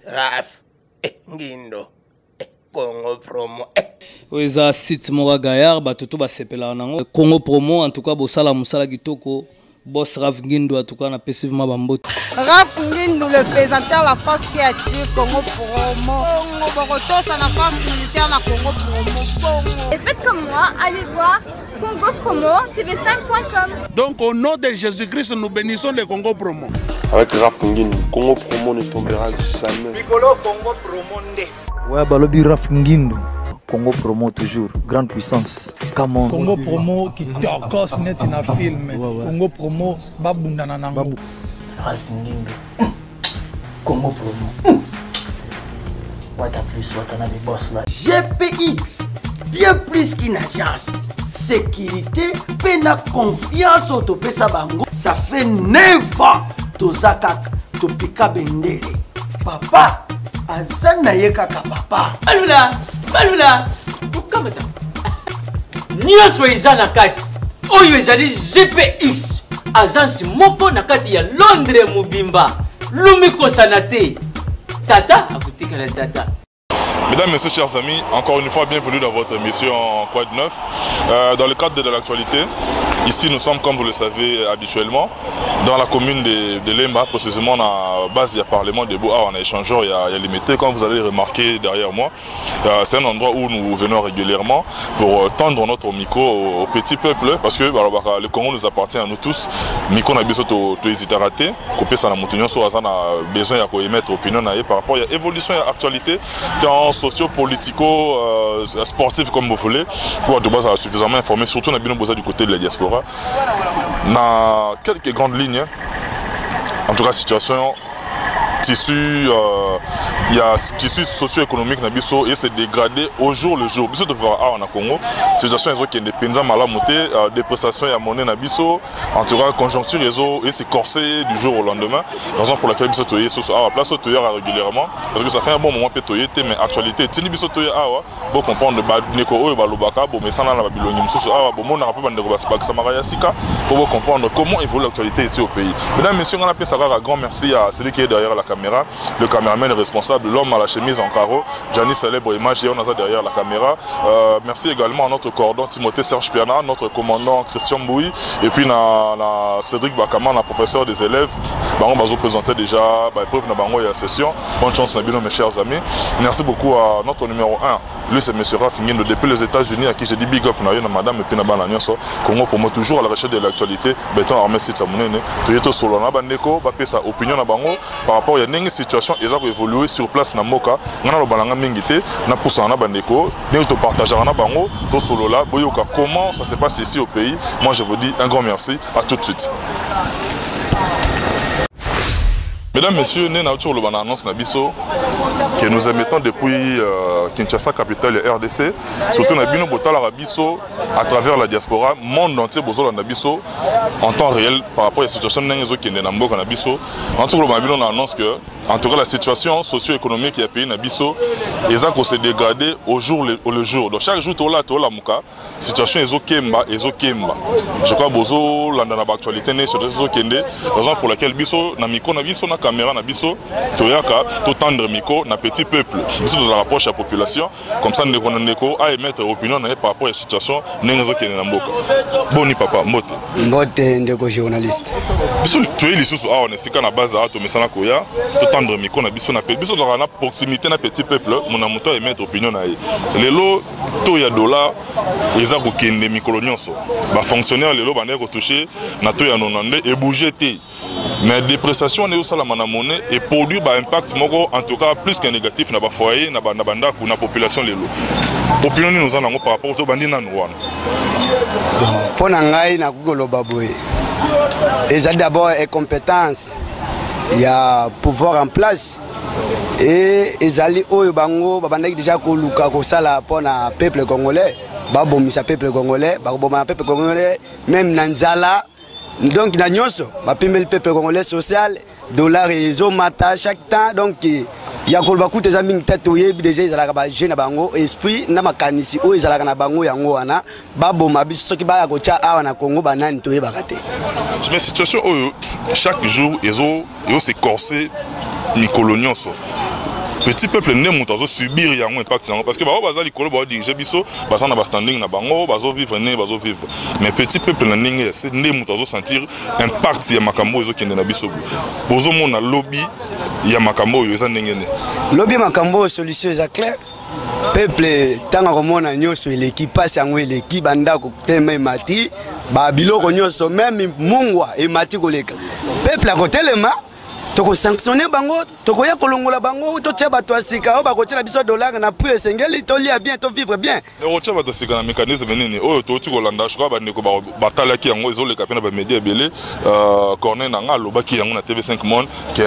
Raf Ngindo Congo Promo. Oza site Mora Gaillard batutu basepela nango Congo Promo en tout cas bosala musala kitoko boss Raf Ngindo en tout cas na passivement bambote. Raf Ngindo le présentateur la force créative Congo Promo. Congo Boroto ça na force militaire na Congo Promo. Et faites comme moi, allez voir Congo Promo tv5.com. Donc au nom de Jésus-Christ nous bénissons le Congo Promo. Avec Raf Ngindo, Congo Promo ne tombera jamais. Piccolo Congo Promo ndé. Ouais, balobi Raf Ngindo. Congo Promo toujours, grande puissance. Come Congo Promo qui torcos net in a film. Congo Promo babundana nango. Raf Ngindo. Congo Promo. What a plus, what a boss là. GPX, bien plus qu'une agence. Sécurité, peine confiance au Topesa Bango. Ça fait 9 ans. Tozakak, Topika Bendele. Papa, Azana Yekaka papa. Balula, Bukamata. Nyos Weizana Kati. Oyo ezali GPX. Agence Moko Nakati ya Londres Mubimba. Lumiko Sanate. Tata, akutika la tata. Mesdames, Messieurs, chers amis, encore une fois, bienvenue dans votre émission Quoi de neuf. Dans le cadre de l'actualité, ici nous sommes, comme vous le savez habituellement, dans la commune de Lemba, précisément à la base du Parlement de Boa, on a échangeur, il y a limité, comme vous allez remarquer derrière moi. C'est un endroit où nous venons régulièrement pour tendre notre micro au petit peuple, parce que le Congo nous appartient à nous tous. Micro n'a besoin de hésiter à rater, couper ça dans mon soit on a besoin d'émettre opinion par rapport à l'évolution et à l'actualité dans socio-politico, sportif comme vous voulez, pour être suffisamment informé, surtout on a bien besoin du côté de la diaspora. Dans quelques grandes lignes, en tout cas situation tissu, il y a tissu socio-économique et c'est dégradé au jour le jour. Biso de voir en Congo, situation qui est indépendante, malamoté, dépreciation et monnaie nabiso, en tout cas conjoncture et c'est corsé du jour au lendemain. Raison pour laquelle biso toyé so à place toyé régulièrement parce que ça fait un bon moment que toyé mais actualité tini biso toyé pour comprendre ba neko o ba lobaka bo mais ça na babiloni mususu bo mona pas bande ko ba samara sika pour comprendre comment évolue l'actualité ici au pays. Mesdames, messieurs, on appelle ça un grand merci à celui qui est derrière la caméra, le caméraman responsable, l'homme à la chemise en carreau, Gianni célèbre image et on a ça derrière la caméra. Merci également à notre cordon Timothée Serge Piana, notre commandant Christian Bouy et puis na Cédric Bakama, le professeur des élèves. On va vous présenter déjà l'épreuve de la session. Bonne chance mes chers amis. Merci beaucoup à notre numéro 1. Lui c'est M. Raf Ngindo depuis les États-Unis à qui j'ai dit big up madame et puis Congo pour moi toujours à la recherche de l'actualité. Béton armé site Samounene. Toyeto solo na bandeko ba pesa opinion na bango par rapport à une situation ils ont évolué sur place na Moka. Ngana lo balanga mingité na poussa na bandeko. Nous te partageons na bango to solo là boyoka comment ça se passe ici au pays. Moi je vous dis un grand merci à tout de suite. Mesdames, Messieurs, nous avons annonce que nous émettons depuis Kinshasa, capitale RDC, surtout nous avons à travers la diaspora, monde entier en temps réel par rapport à la situation de Nabiso. En tout cas, nous annonce que en tout cas, la situation socio-économique du pays Nabiso est se dégradée au jour le jour. Donc chaque jour, la situation est Kemba. Je crois que l'actualité n'est sur raison pour laquelle Biso Namiko Nabiso na caméra Nabiso Toyaka tout tendre miko na petit peuple. Biso nous rapproche la population comme ça nous connaissons à émettre opinion par rapport à la situation n'enzo kende na mboka. Boni papa mbote. Mbote ndeko journaliste. Biso tu es lisusu a on est sika na base à to mesana koya tendre micro na biso na biso dans la proximité na petit peuple mon amoto émettre opinion na lelo to ya dollar eza ko kende micro nyonso ba fonctionnaire lelo ba ndeko toucher na to ya nonande et bouger té mais dépréciation ne osala na monnaie et produit ba impact moko en tout cas plus qu'un négatif na ba foyer na banda banda ku na population lelo opinion nous en avons par rapport to bandi na nwana pour ngai na koloba boye eza d'abord incompétence. Il y a pouvoir en place et ezali oyo bango babandaki déjà ko luka ko sala pour na peuple congolais babomisa peuple congolais baboma peuple congolais même nanzala donc na nyonso bapimeli peuple congolais social dollar et mata chaque temps donc il y a kolba kuta za mingi tatu yebi déjà ezalaka ba jeune bango esprit na makanisi oyo ezalaka na bango yango wana baboma biso soki ba ya kocha awa na Congo banani to yebaka te. Mais situation chaque jour ils ont se corsé Nicolonioso. petit peuple ne monte subir yango impact yango parce que ba baza likolo ba diriger biso baza na ba standing na bango bazo vivre ne bazo vivre mais petit peuple na ninge c'est ne monte sentir impact ya makambo ezo kende na biso bozo mona lobby ya makambo yo eza ndenge ne lobby makambo solution eza clair peuple tanga komona nyoso eleki pasi yango eleki bandako tellement emati ba biloko nyoso même mungwa emati koleka peuple akotelema toko sanctionner bango toko ya kolongola bango to tia bato asika o bakotia biso dollar na prix esengeli to lia bien to vivre bien o tia bato asika na mécanisme nini oyo to ti kolanda je crois ba ndeko batalaki yango ezoleka pe na ba média ebele corner na ngalo baki yango na TV5 Monde que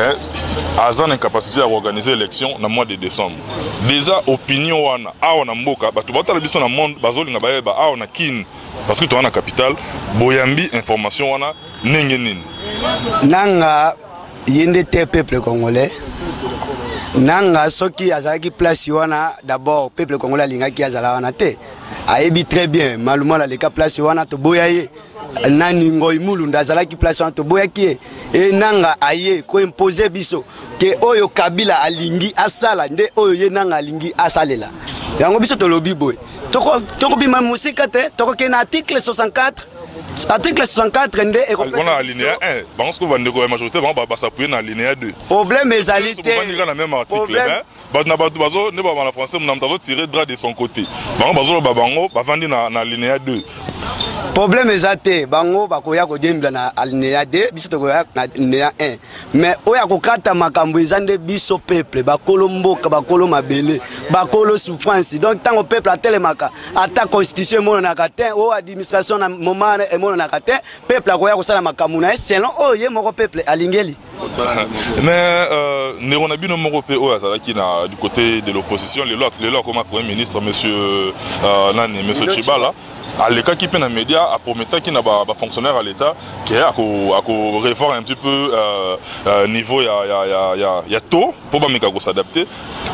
azana incapacité à organiser élection na mois de décembre déjà opinion wana awa na mboka bato batala biso na monde bazolinga bayeba awa na kin parce que to wana capital boyambi information wana nenge nini nanga yende te peuple congolais nanga soki azalaki place wana d'abord peuple congolais lingaki azala wana te ayebi très bien maluma la leka place wana to boyaye nani ngoi mulunda azalaki place wana to boyaki e nanga aye ko imposer biso ke oyo Kabila alingi asala nde oyo ye nanga alingi asalela yango biso to lobi boy toko bima musika te toko ke na article 64 Article 64 ndé et on a alinéa 1. Parce que la majorité va s'appuyer dans l'alinéa 2. Problème est alité. On va dans le même article. Ne va pas français, on a tiré drap de son côté. Bango babango va vendre dans l'alinéa 2. Problème est até bango bakoya ko dembla na alinéa 2 biso to koya na alinéa 1 mais oya ko kata makambo ezande biso peuple bakolo mboka bakolo mabele bakolo souffrance donc tant au peuple atelemaka ata constitution mono na katin o administration na moment e mono na katin peuple akoya ko sala makambo na selon oye moko peuple alingeli mais Néronabino Morope qui na du côté de l'opposition les lois comme premier ministre monsieur Nani monsieur Chibala à l'écart qui peine les médias a promis qu'il n'a pas fonctionnaire à l'État qui a réforme un petit peu niveau ya tôt pour pas s'adapter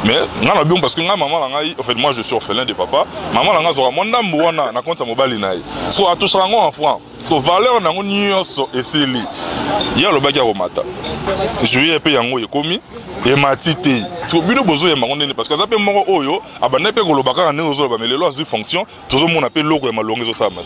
mais on a bien parce que maman en fait moi je suis orphelin de papa maman langa zora mon ndambo wana na compte mobile naï so atouchera ngo en franc parce que valeur na ngo nyonso esili ya lo baki ya komata juillet pe yango ekomi et matité so bino bozo ya mangonde parce que ça pe moko oyo abana pe kolobaka na ozo ba melelo azu fonction tozo mona pe loko ya malongo zo sama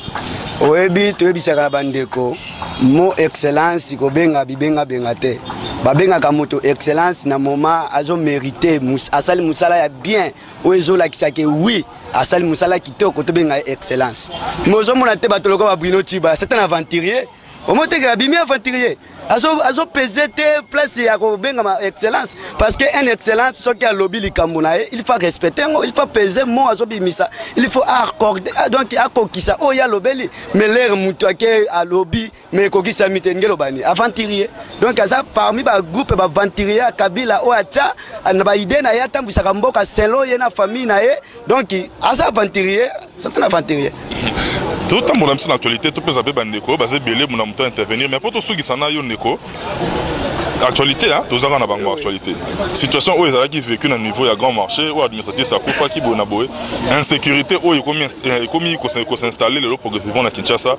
oyebi toyebi saka bandeko mo excellence ko benga bibenga bengate babenga ka moto excellence na moment azo mériter asali musala ya bien ozo la kisake oui asali musala kitoko to benga excellence mozo mona te batoloko ba Bruno Chiba c'est un aventurier au monte que bimi aventurier azo peser te place ya ko benga ma excellence parce que un excellence ce qui a lobby likambo na il faut respecter il faut peser mo azo bimisa il faut accorder donc akokisa o ya lobeli mais l'air mutu ke a lobby mais kokisa mitengelo bani aventurier donc ça parmi ba groupe ba aventurier Kabila o acha na ba idée na ya tambisa mboka selo ye na famille na ye donc asa aventurier c'est un aventurier tout le temps mon ami sur l'actualité tout peut savoir bandeko basé belé mon ami intervenir mais pour tout ceux qui s'en a yo neko actualité hein tous avons na bango actualité situation où ils qui vécu dans niveau ya grand marché ou administratif ça kufa ki bona boy insécurité où il commis ko s'installer le progressivement na Kinshasa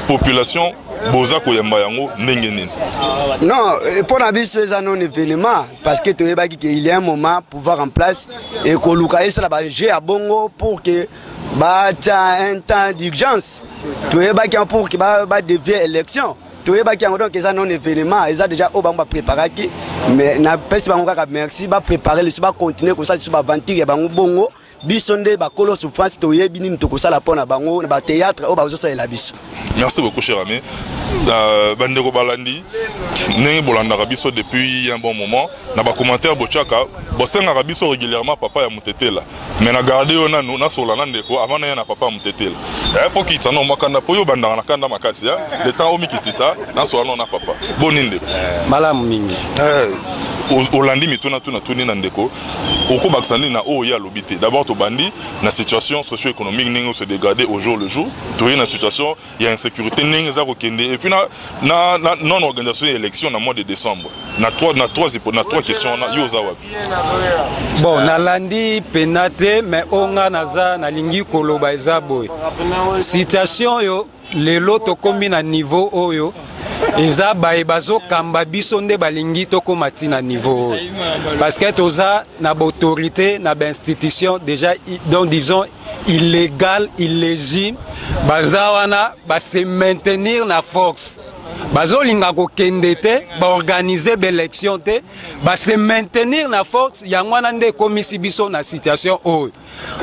population boza ko yamba yango ndenge nini non pour na biso ça non événement parce que tu ebaki qu'il y a un moment pouvoir en place et ko luka esa la ba jeu à bongo pour que bah un temps d'urgence tu ebaki pour que ba devient élection tu ebaki donc ça non événement ils a déjà au bamba préparé mais na pesi bango ka merci ba préparer le ba continuer comme ça sur ba aventure bango bongo bisonde ba kolo souffrance to yebi ni to ko sala pona bango na ba théâtre o ba zo sa la biso. Merci beaucoup cher ami. Bandeko balandi nenge bolanda biso depuis un bon moment na ba commentaire bochaka bosenga biso régulièrement papa ya mutetela mais na garder ona no na solana ndeko avant na papa ya mutetela pour ki tsana makanda po yo bandanga na kanda makasi ya le temps omikitisa na solana na papa boninde malamu mingi Olandi mituna tuna tuni na ndeko oko baksani na o ya lobité d'abord to bandi na situation socio-économique ningo se dégrader au jour le jour to na situation il y a insécurité ningo za kokende et puis na non organisation élection na mois de décembre na trois questions na yo za wapi bon na landi penate mais onga naza na lingi koloba eza boy situation yo lelo to kombi na niveau oyo eza baye bazokamba biso nde balingi tokóma ti na niveau parce que toza na baautorité na bainstitution déjà donc disons illégal illégime baza wana base maintenir na force bazolinga kokende te baorganize baélection te base maintenir na force yango wana nde ekomisi biso na situation oyo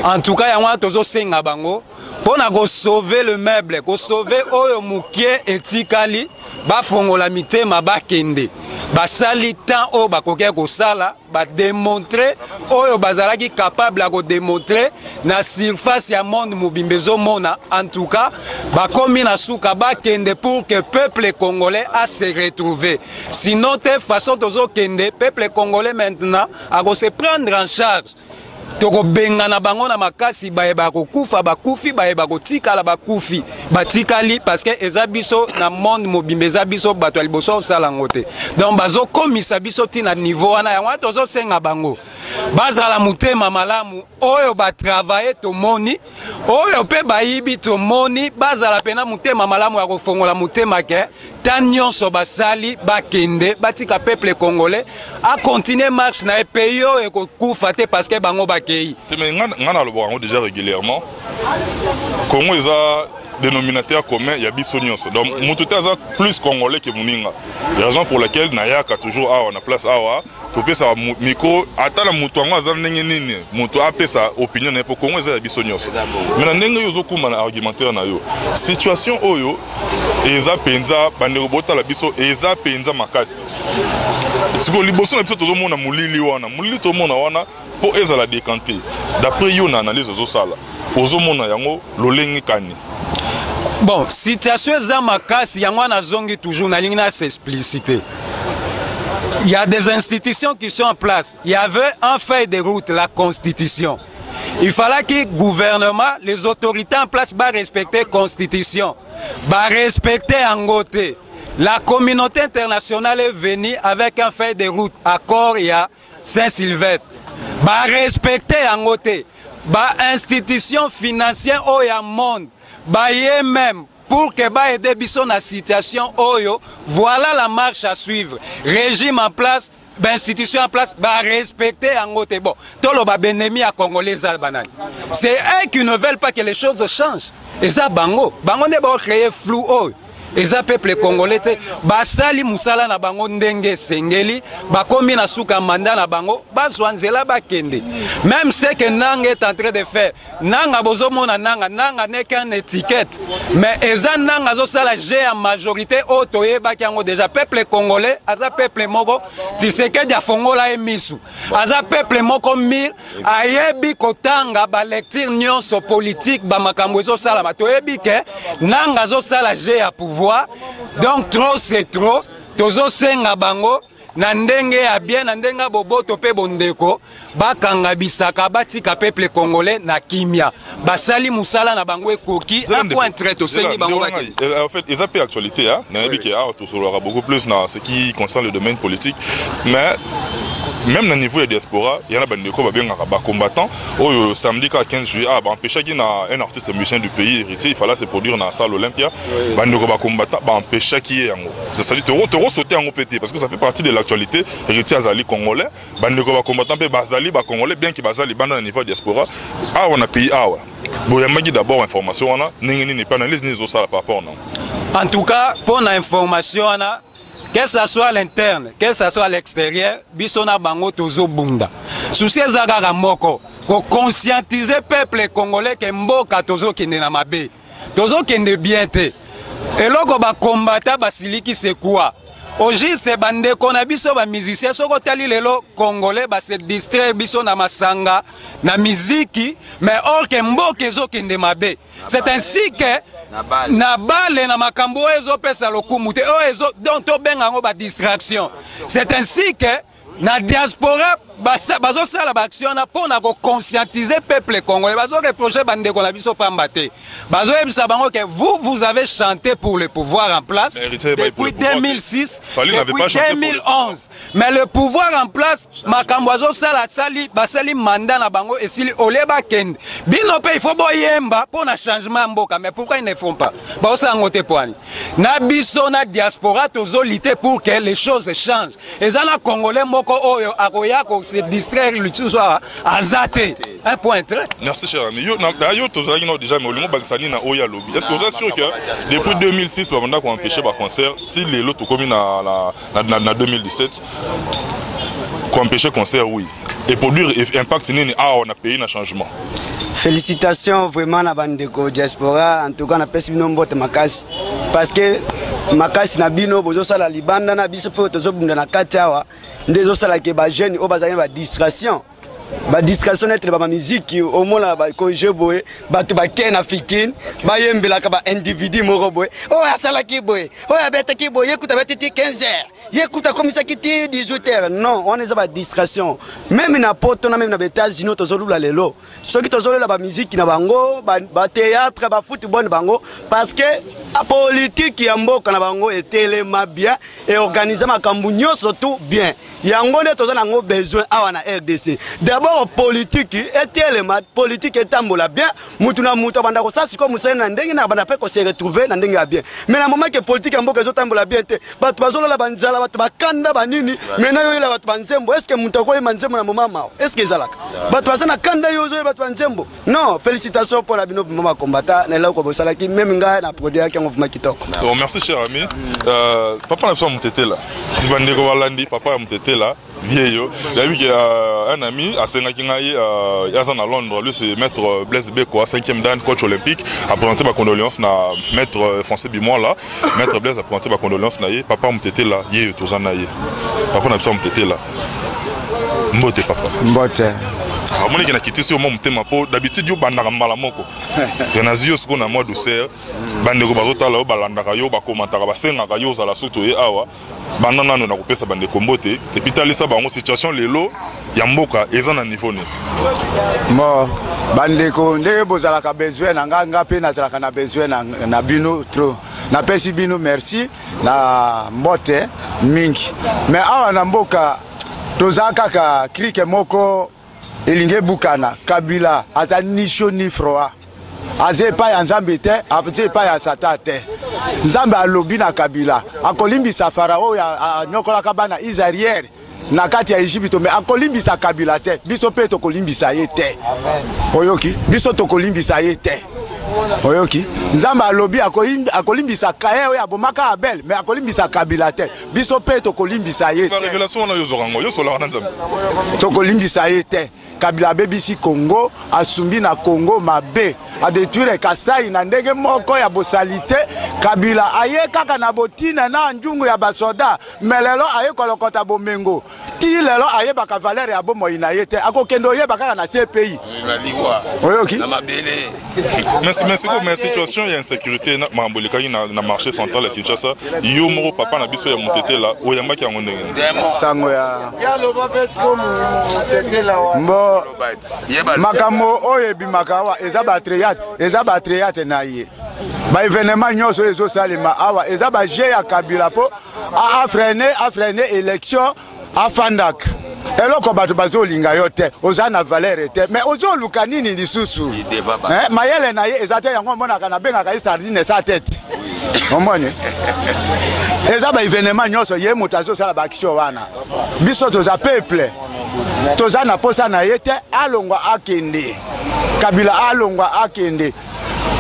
en tout cas yango wana tozosenga bango mpona kosauve le meuble kosauve oyo mokie etikali bafongola mitema bakende basali temps oyo bakoki kosala bademontre oyo bazalaki capable ya kodemontre na surface ya monde mobimba ezomona en tout cas bakomi na suka bakende pour que peuple congolais a se retrouver sinon te façon tozokende peuple congolais maintenant akose prendre en charge toko benga na bango na makasi bayeba kokufa bakufi bayeba kotikala bakufi batikali parce que eza biso na monde mobimba eza biso bato liboso osala ngote donc bazo komisa biso tina niveau wana yango tozo senga bango bazala mutema malamu oyo ba travailler tomoni oyo pe bayibi tomoni bazala pena mutema malamu ya kofongola mutema ke nyonso basali bakende batika peuple congolais a continuer marche na pays oyo ekokufa te parce que bango bakei mais ngana lo bango déjà régulièrement Congo eza dénominateur commun ya biso nyonso donc mutu te aza plus congolais que muninga raison pour laquelle nayaka toujours awa na place awa topesa micro ata na mutu yango aza ndenge nini mutu apesa opinion na po Congo eza ya biso nyonso mais na ndenge yo zokuma na argumentaire na yo situation oyo eza penza bandeko botala biso eza penza makasi siko liboso na biso tozomona mulili wana mulili tomona wana po ezala décanté d'après yo na analyse ozosala ozomona yango lolenge kani. Bon, situation Zamakasi, Yangwana Zongi toujours, n'a s'expliciter. Il y a des institutions qui sont en place. Il y avait un fait de route, la Constitution. Il fallait que le gouvernement, les autorités en place, respecter la Constitution, respecter Angote. La communauté internationale est venue avec un fait de route, accord il y a Saint-Sylvestre. Respecter Angote. Institution financière au monde. Baye même pour que ba aider biso na situation oyo voilà la marche à suivre régime en place institution en place respecter angote bon tolo ba benemi à congolais albanani c'est eux qui ne veulent pas que les choses changent et ça bango ne ba créer flou oyo eza peuple congolais te basali musala na bango ndenge sengeli bakomi na suka manda na bango bazwa nzela bakende même ce que Nanga est en train de faire Nanga bozomona Nanga n'est qu'une étiquette mais eza Nanga zo sala j'ai en majorité otoye bakango déjà peuple congolais aza peuple moko Tshisekedi afongola emisu aza peuple moko mir ayebi kotanga ba lecture nyonso politique ba makambo zo sala matoyebi ke Nanga zo sala j'ai à pouvoir. Donc trop c'est trop tozo senga bango na ndenge ya bien na ndenga boboto pe bondeko bakanga bisaka batika peuple congolais na kimia basali musala na bango ekoki un point très to sengi bango baki en fait ils appellent actualité hein na bi ki tout sur beaucoup plus dans ce qui concerne le domaine politique mais même au niveau de la diaspora, il y a des combattants. Au samedi 15 juillet, empêcher un artiste musicien du pays héritier, il fallait se produire dans la salle Olympia. Les combattants empêcher qui est en haut. C'est-à-dire que tu sauter en haut parce que ça fait partie de l'actualité. Héritier Azali congolais, les combattants Bazali congolais, bien qu'ils Bazali au niveau de la diaspora. Ah, on a payé ah ouais. Bon, il y a d'abord information, on a n'est pas analyse ni par rapport non. En tout cas, pour l'information, on a que ce soit à l'interne, que ce soit à l'extérieur, bisona bango tozo bunda. Souci ezaka moko, ko conscientiser peuple congolais que mboka tozo kende na mabe. Tozo kende bien te. Et loko ba combattre basiliki c'est quoi? Aujourd'hui c'est bande ko na biso ba musicien soko tali lelo congolais ba se distraire biso na masanga na muziki mais or que mboka ezo kende mabe. C'est ainsi que na bale na makambo ezo pesa lokumu te o ezo donc to benga ngo ba distraction. C'est ainsi que na diaspora bazosala baaction na mpona koconscientiser peuple congolais, bazoreproche bandeko na biso pamba te, bazoyebisa bango que vous avez chanté pour le pouvoir en place depuis 2006, depuis 2011, mais le pouvoir en place makambo azosala basali mandat na bango esili oleba kende bino pe il faut boyemba pona changement mboka, mais pourquoi ils ne font pas? Bazosala ngote poani na biso na diaspora tozolite pour que les choses changent. Ezana congolais moko oyo akoya ko se distraire l'utiliser à zater. Un point très. Merci cher ami. Yo tozaki no déjà mais olimo bakisani na oya lobby. Est-ce que vous êtes sûr que depuis 2006 babanda ko empêcher ba concert si les lots commis na 2017 ko empêcher concert oui et produire impact nini on a payé un changement. Félicitations vraiment à Bandeko Diaspora, en tout cas on a perçu nos mbote makasi parce que makasi na bino bozo sala libanda na biso po tozo bunda na katiawa ndezo sala ke ba jeune o bazali ba distraction être ba musique au mona ba ko jeboé ba to ba ken africaine ba yembela ka ba individu moko boy o asala ki boy o abeta ki boy écoute abeta 15h écoute comme ça qui 18h non on est ba distraction même na poto na même na États-Unis tozolula lelo ceux qui tozolula ba musique na bango ba théâtre ba football bango parce que la politique ya mboka na bango etelema bien et organiser makambu nyonso tout bien yango nde tozana ngo besoin awa na RDC. D'abord politique etelema politique etambola bien mutu na mutu banda ko sasi ko musana na ndenge na banda pe ko se retrouver na ndenge ya bien mais na moment que politique ya mboka ezotambola bien te bato bazolola banzala bato bakanda banini mena yo ila bato banzembo est-ce que mutu ko manzembo na mama mao est-ce que ezalaka bato bazana kanda yo zo bato banzembo non félicitations pour la bino mama combattant na la ko bosala ki même nga na produire ki ngofuma kitoko. Oh merci cher ami. Papa na so mutete là. Si bandeko walandi papa mutete là. Vieillot. Il y a vu qu'il y a un ami à Sénakingaï, à Londres, lui c'est maître Blaise Beko, 5e dan, coach olympique, a présenté ma condoléance na maître Français Bimon là. Maître Blaise a présenté ma condoléance na papa m'tete là, yé tozan na yé. Papa n'a pas m'tete là. Mbote papa. Mbote. Amoni qui n'a quitté sur mon thème pour d'habitude yo bandaka mbala moko. Renazio ce qu'on a moi douceur. Bandeko bazota là balandaka yo ba commentaka ba sengaka yo za la soto e awa. Bandana no na kopesa bandeko mbote et puis talisa bango situation lelo ya mboka eza na niveau ni. Mo bandeko ndenge bozalaka besoin na nga pe nazalaka na besoin na bino trop. Na pesi bino merci na mbote mingi. Mais awa na mboka tozaka ka krike moko elinge bukana Kabila aza nisho ni froa aze pa ya nzambe te aze pa ya satan te nzambe alobi na Kabila akolimbisa farao ya nyokolaka bana Israeli na kati ya Egypte me akolimbisa Kabila te biso pe tokolimbisa ye te oyoki biso tokolimbisa ye te oyoki nzambe alobi akolimbisa Kaye oya bomaka Abel mais akolimbisa Kabila te biso pe tokolimbisa ye te révélation na yo zorango yo sola na nzambe tokolimbisa ye te Kabila bebisi Congo asumbi na Congo mabe a détruire Kasai na ndenge moko ya bosalite Kabila aye kaka na botina na njungu ya basoda melelo aye kolokota bomengo ti lelo aye baka valeur ya bomo ina yete akokendo ye baka na CPI oyoki na mabele mais situation il y a insécurité na mambolika na marché central ya Kinshasa yo moko papa na biso ya motete la oyambaki yango ndenge sango ya mbo makambo oyo ebimaka awa eza batreyate na ye ba événement nyonso ezo salima awa eza ba je ya Kabila po a freiner élection afandak eloko bato bazolinga yo te oza na valeur te mais ozoluka nini lisusu mayele na ye eza te yango omonaka na bengaka ye sardine sa tête omoni eza ba événement nyonso ye moto azosala baaction wana biso toza peuple toza na posa na ye te alongwa akende Kabila alongwa akende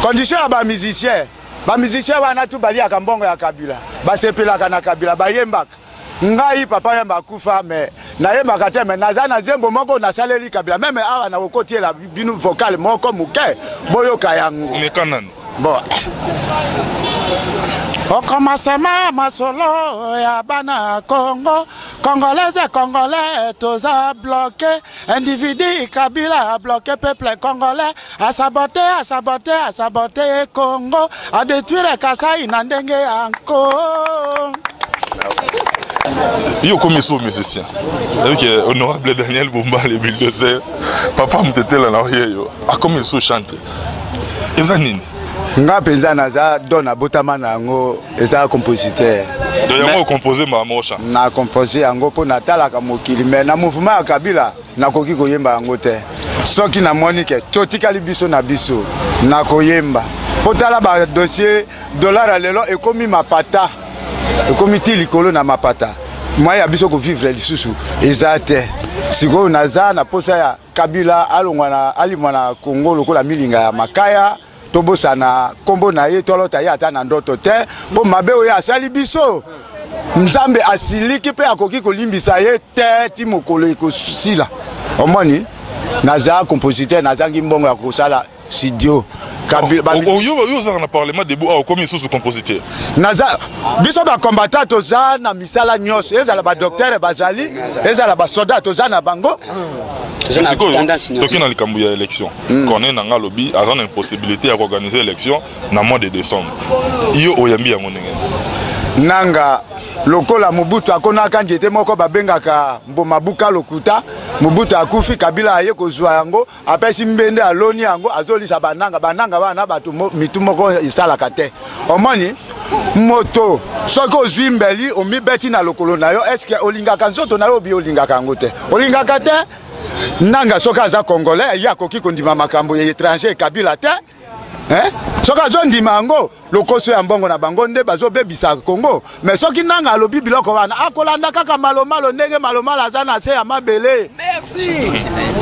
condition ya ba musicien wana tu baliaka mbongo ya Kabila basepelaka na Kabila bayembaka ngai papa yamba kufa mais nayembaka te mais naza na zembo moko nasaleli Kabila même awa na kokotiela binu vocal moko muke boyoka yango mekanani bon on commence ma solo ya bana Congo Congolais toza bloqué individu Kabila a bloqué peuple congolais a saboté Congo a détruire Kasai na ndenge encore Yo comme sous musicien. Avec honorable Daniel Bumba le bulldozer. Papa mtete la na yo. A comme sous chante. Ezanini. Nga penza naza dona botama nango eza compositeur. Donc yango composé ma mocha. Na composé yango po natala ka mokili mais na mouvement ya Kabila nakoki koyemba yango te. Soki na Monique totikali biso na biso nakoyemba. Potala ba dossier dollar à lelo ekomi mapata. Ekomi tilikolo na mapata. Moi ya biso ko vivre lisusu ezate. Siko naza na posa ya Kabila alongwana alimwana Kongo lokola milinga ya makaya. Tobosana kombo na ye tolota ye ata na ndoto te po mabe oyo asali biso Nzambe asiliki pe akoki kolimbisa ye te ti mokolo ekosila omoni naza compositeur nazangi mbongo ya kosala studio Kabila yo za na parlement debout a comme sous compositeur naza biso ba combattant toza na misala nyos ezala ba docteur bazali ezala ba soldat toza na bango. Toki na likambu ya élection. Koné nanga lobby azana impossibilité à organiser élection na mois de décembre. Iyo oyambi ya monenge. Nanga lokola Mobutu akona kanjete moko babengaka Mbomabuka lokuta Mobutu akufi Kabila aye kozwa yango apesi mbende aloni yango azolisa bananga bana batu mitu moko isalaka te. Omoni moto soko zwimbeli omibeti na lokolo na yo est-ce que olingaka nzoto na yo bi olingaka ngo te olingaka te. Nanga soka aza congolais ya koki kondima makambo ya étranger Kabila te soka zo ndima yango lokoso ya mbongo na bango nde bazo bebisa Congo mais soki nanga alobi biloko wana akolanda kaka malomalo ndenge malomalo aza na se ya mabele. Merci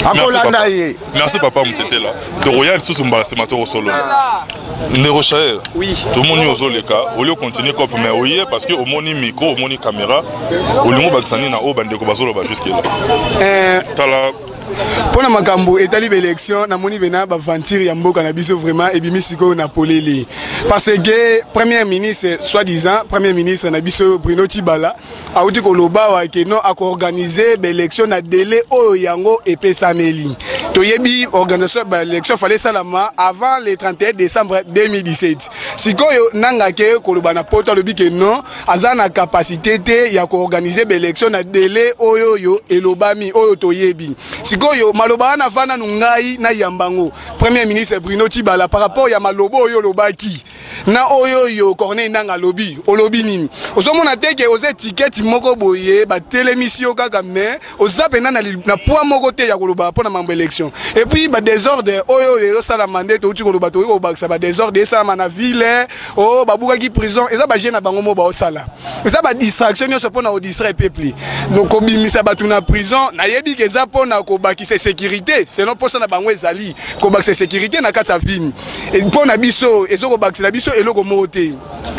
akolanda ye. Merci papa mtetela to royal susumba semato solo Ndero Chaer. Oui. Tout le monde est aux oleka. Au lieu de continuer comme mais oui parce que au moni micro, au moni caméra, au lieu de baksani na au bande ko bazolo ba jusque là. Tala pour la makambo etali élection na moni bena ba ventir ya mboka na biso vraiment et bimisiko na polele parce que premier ministre soi-disant premier ministre na biso Bruno Tibala a dit ko loba wa ke non a organiser l'élection na délai o yango et pesameli to yebi organisation ba élection fallait salama avant le 31 décembre 2017 sikoyo nanga ke ko loba na poto lobi ke non azana capacité te ya ko organiser l'élection na délai oyo et lobami oyo to yebi sikoyo maloba na vana nungai na yambango premier ministre Bruno Tibala par rapport ya malobo oyo lobaki na oyo Corneille nanga lobi olobi nini osomona teke oze ticket moko boye ba télémission kaka mais ozapena na poids moko te ya koloba pona mambo élection et puis ba désordre oyo sala mandate to uti koloba to ko baksa ba désordre sala na ville o babuka ki prison eza ba jeune bango mo ba osala eza ba distraction yo pona o distraire peuple donc obimisa batu na prison na yebi ke za pona ko bakisa sécurité selon posa na bango ezali ko bakisa sécurité na kata ville et pona biso ezoko bakisa biso eloko mote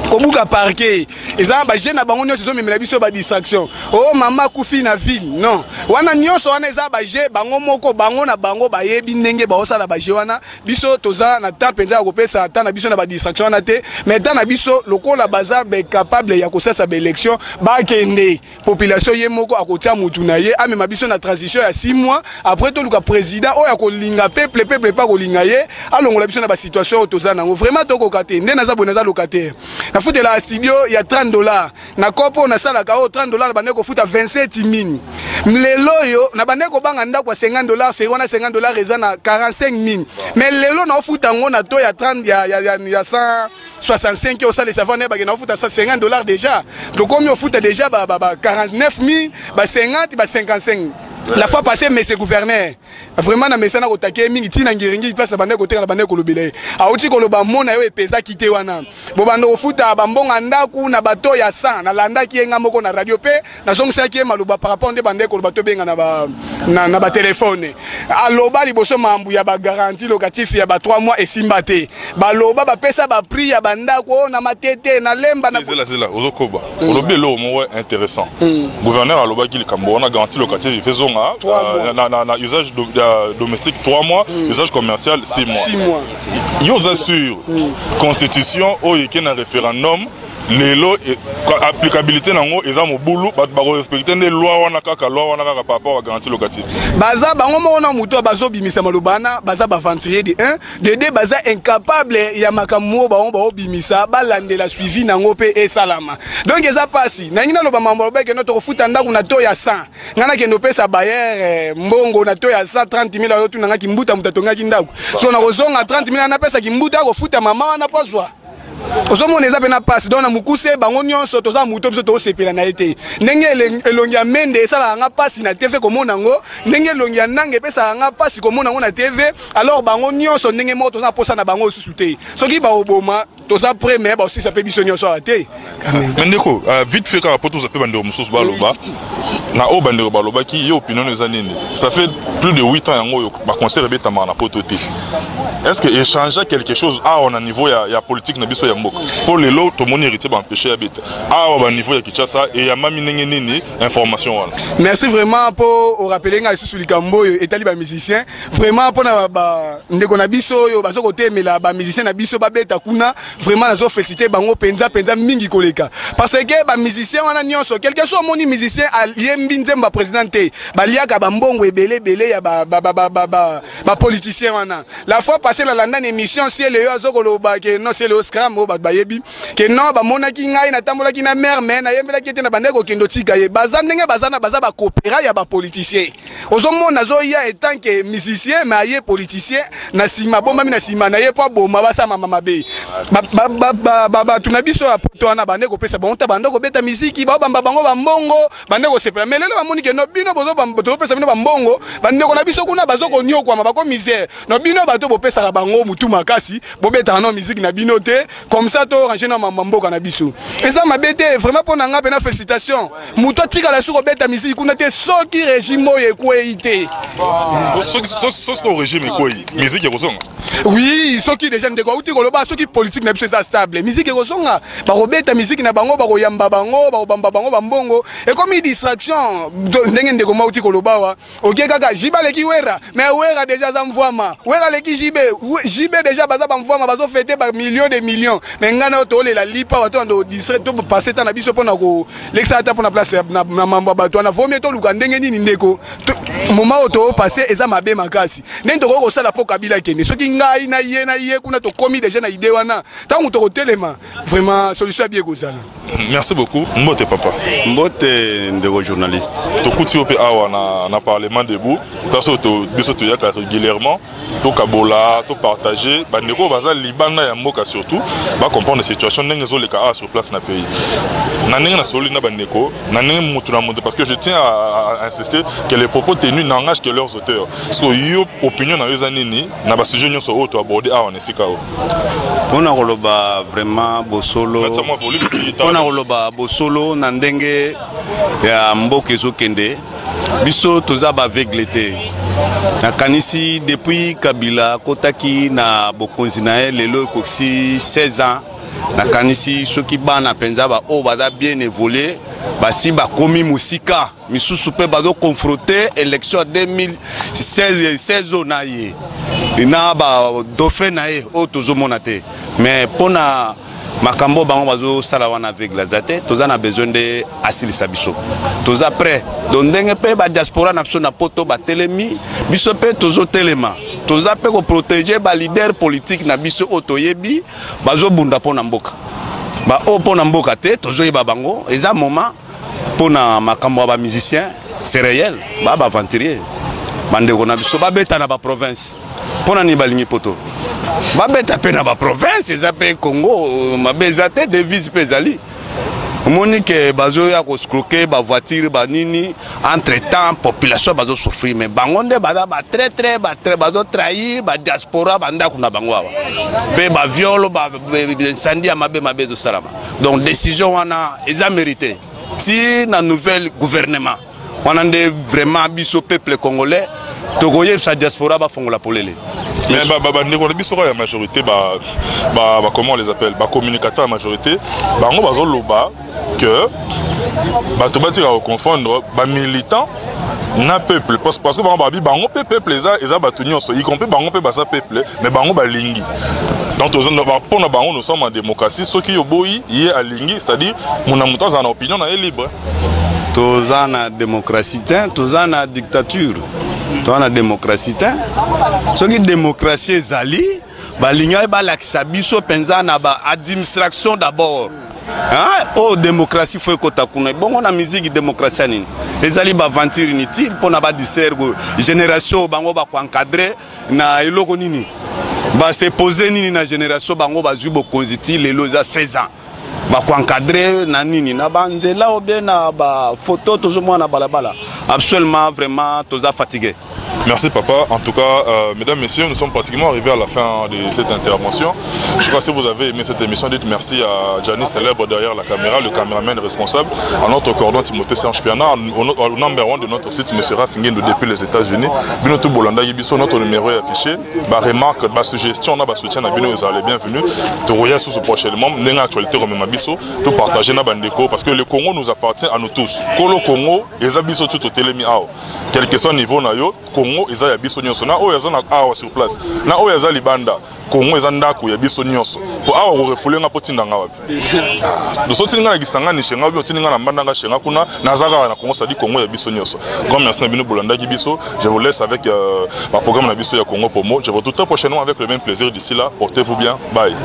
kobuka parquet eza ba jeune bango nyonso memela biso ba distraction oh mama kufi na ville non wana nyonso wana eza ba je bango moko bango na bango ba yebi ndenge ba osala ba je wana biso toza na temps penza ko pesa ata na biso na ba distraction na te mais ata na biso lokola baza be capable ya kosasa ba élection ba kende population ye moko akotia mutu na ye amema biso na transition ya 6 mois après to luka président o ya ko linga peuple pas ko linga ye alongola biso na ba situation toza nango vraiment to ko kate nde naza bonaza locataire na foute la studio il y a $30 na kopo na sala ka $30 na bande ko futa 27,000 lelo yo na bande ko banga ndako $50 c'est on a $50 eza na 45,000 mais lelo na futa ngo na to ya 30 ya 165 au sale savon ne ba na futa $50 déjà donc comme yo futa déjà ba 49,000 ba 50 ba 55. La fois passée, monsieur gouverneur, vraiment, na mesana ko take mingi tina ngiringi place na bande ko tera na bande ko lobele. A uti ko loba mona yo epeza kite wana. Bo bando ko futa ba mbonga ndaku na bato ya 100 na landa ki enga moko na radio pe na zongisa ki maluba par rapport nde bande ko bato benga na ba téléphone. A loba liboso mambu ya ba garantie locatif ya ba 3 mois et simbate. Ba loba ba pesa ba prix ya banda ko na matete na lemba na zela ozokoba. Olobelo mo intéressant. Gouverneur a loba ki le Cambo na garantie locative faisons na usage domestique 3 mois, usage commercial 6 mois. Ils assurent constitution ou il y a un référendum lelo applicabilité nango eza mobulu ba respecter les lois wana kaka par rapport à garantie locative. Baza bango mona muto bazo bimisa malobana baza ba aventurier de 1 de 2 baza incapable ya makambo ba bimisa balande la suivi nango pe e salama. Donc eza pasi na ngina loba mambo ba ke notre futa ndaku na to ya 100 ngana ke no pesa bayer mbongo na to ya 130 000 yo tunanga kimbuta mutatonga kindaku so na kozonga 30 000 na pesa kimbuta ko futa mama na pozwa. Osomona eza pena passe donc na mukuse bango nyonso toza muto biso to sepela na ete ndenge elongi ya mende esala nga passe na TV komona ngo ndenge elongi ya nange pesa nga passe komona ngo na TV alors bango nyonso ndenge mo toza posa na bango susu te soki ba oboma toza prêt mais ba aussi ça peut biso nyonso ate Mendeko vite fait car poto ça peut bande mususu baloba na o bande baloba ki yo opinion eza nini ça fait plus de 8 ans yango ba conseil beta na poto te est-ce que échanger quelque chose on a niveau ya politique na biso ya mboka pour les lots tout mon héritier ba empêcher habiter au niveau ya Kinshasa et ya mami nini information wana. Merci vraiment pour rappeler nga ici sur likambo etali ba musicien vraiment pour na ba ndeko na biso yo bazo côté mais la ba musicien na biso ba beta kuna vraiment nazo féliciter bango penza mingi koleka parce que ba musicien wana nyonso quelque chose moni musicien aliembi nzemba présidenté ba liaka ba mbongo ebele ya ba politicien wana la fois passée la landa émission si le yo azokoloba ke non c'est le scram o ba yebi ke non ba monaki ngai na tambola ki na mère mais na yembela ki te na bandeko kendo tika ye baza ndenge baza ba coopéra ya ba politicien ozomona zo ya etant que musicien mais aye politicien na sima bomba mi na sima na ye po boma basa mama mabe ba tunabiso ya poto wana bandeko pesa bonta bandeko beta muziki ba bamba bango ba mbongo bandeko sepela mais lelo ba moni ke no bino bozo pesa bino ba mbongo bandeko na biso kuna bazoko nyokwa mabako misère no bino bato bo pesa bango mutu makasi bo beta no musique na bino te comme ça to ranger na mamboka na biso eza mabete vraiment pour nanga pena félicitations mutu tika la suko beta musique kuna te soki régime ye kwete soki régime kwete musique ekozonga oui soki déjà ndeko uti koloba soki politique na biso eza stable musique ekozonga ba robeta musique na bango ba koyamba bango ba kobamba bango bambongo et comme distraction ndenge ndeko mauti koloba wa ok kaka jiba leki wera mais wera déjà za mvwama wera leki jibe déjà baza ba mvwama bazo fêter ba millions de millions mais ngana to la lipa wato ndo distrait to passer ta na biso pona ko l'exata pona place na mambo bato na vomie to luka ndenge nini ndeko moment auto passer eza mabe makasi ndenge to ko sala po kabila kende soki ngai na ye kuna to komi déjà na idée wana tango to telema vraiment solution bien kozala. Merci beaucoup. Mbote papa. Mbote ndeko journaliste. To kuti ope awa na parlement debout parce que biso to yaka régulièrement to kabola to partager bandeko baza libanda ya mboka surtout ba comprendre la situation ndenge zo leka sur place na pays na ndenge na soli na bandeko na ndenge mutu na mutu parce que je tiens à insister que les propos tenus n'engagent que leurs auteurs so yo opinion na yeza nini na ba sujet nyonso auto aborder awa na sika o pona koloba vraiment bosolo pona koloba bosolo na ndenge ya mboka ezokende biso toza ba aveuglete nakanisi depuis Kabila kotaki na bokonzi na ye lelo ekoksi 16 ans nakanisi soki bana penza ba o baza bien évolué basi bakomi musika misusu pe bazo confronter élection 2016 na ye na ba dauphin na ye o tozomona te mais pona makambo bango bazo sala wana avec la zate toza na besoin de asilisa biso toza prêt donc ndenge pe ba diaspora na biso na poto ba telemi biso pe tozo telema toza pe ko protéger ba leader politique na biso otoyebi bazo bunda pona mboka ba o pona mboka te tozo yeba bango eza moment pona makambo ba musicien c'est réel ba aventurier bandeko na biso ba beta na ba province pona ni balingi poto babeta pe na ba province eza pe Congo mabeza te devise pe zali monique bazo ya ko scroquer ba voiture ba nini entre temps population bazo souffrir mais bangonde baza ba très bazo trahir ba diaspora banda kuna bango awa pe ba viol ba incendie mabe do salama donc décision wana eza mérité si na nouvelle gouvernement on a vraiment biso peuple congolais togoye sa diaspora ba fongola polele. Mais la majorité, comment on les appelle, communicateur à majorité, on va que bato batika confondre ba militant na peuple parce que bango peuple eza bato nyonso y compris bango pe basa peuple mais bango balingi. Donc pour bango nous sommes en démocratie, ceux qui yoboyi yé alingi, c'est-à-dire mon amuta za na opinion na libre. Toza na démocratie, toza na dictature. Toza na démocratie. Ceux qui démocratie zali balinga ba lakisa biso penza na ba administration d'abord. Hein? Oh, démocratie faut kota kuna. Bon, on a musique démocratie nini. Ezali ba aventure inutile pour na ba disergo génération bango ba ko encadrer na eloko nini. Ba se poser nini na génération bango ba zubo konziti lelo za 16 ans. Ba ko encadrer na nini na banzela ou bien na ba photo toujours moi na balabala. Absolument vraiment toza fatigué. Merci papa. En tout cas, mesdames, messieurs, nous sommes pratiquement arrivés à la fin de cette intervention. Je crois que si vous avez aimé cette émission, dites merci à Gianni Célèbre derrière la caméra, le caméraman responsable, à notre coordonnateur Timothée Serge Piana, au number 1 de notre site, M. Rafinguindo depuis les États-Unis. Binotou Bolanda Yibiso, notre numéro est affiché. Ma remarque, ma suggestion, ma soutien à Bino, vous allez bienvenue. Tout roya sous ce prochainement, n'est actualité comme Mabiso, tout partager na bandeko parce que le Congo nous appartient à nous tous. Kolo Congo, et Abiso tout au télémi ao. Quel que soit le niveau nayo, Congo eza ya biso nyonso na oyo azana awa sur place na oyo aza libanda Congo eza ndako ya biso nyonso po awa ko refulenga potindanga wapi dosoti nga na gisanga ni shenga bi otinga na mbanda nga shenga kuna nazaka na Congo sadi Congo ya biso nyonso comme merci na bino bolanda ki biso. Je vous laisse avec ma programme na biso ya Congo Promo. Je vous retrouve prochainement avec le même plaisir. D'ici là, portez-vous bien, bye.